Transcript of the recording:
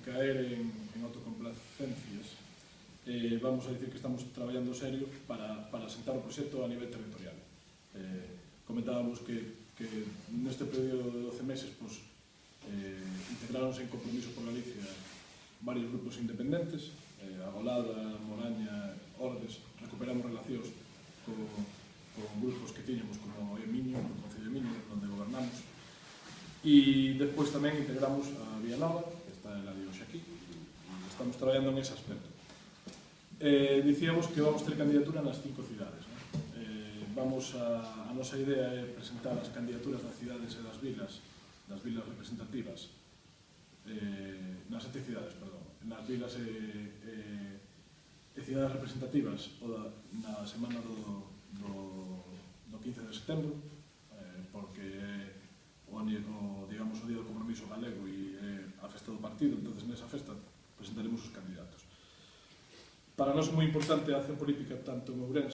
caer en autocomplacencias, vamos a dicir que estamos traballando serio para sentar o proxecto a nivel territorial. Comentábamos que neste período de 12 meses integraronse en Compromiso por Galicia varios grupos independentes, Agolada, Moraña, Ordes. Recuperamos relacións con grupos que tiñamos como Miño, o Concello de Miño, onde gobernamos, e despois tamén integramos a Villanova, que está en la de hoxe aquí, e estamos traballando en ese aspecto. Dicíamos que vamos ter candidatura nas 5 cidades. A nosa idea é presentar as candidaturas das cidades e das vilas representativas, nas 7 cidades, perdón, nas vilas e cidades representativas na semana do 15 de setembro, porque é o día do compromiso galego e a festa do partido, entonces nesa festa presentaremos os candidatos. Para nós é moi importante a acción política tanto en Ourense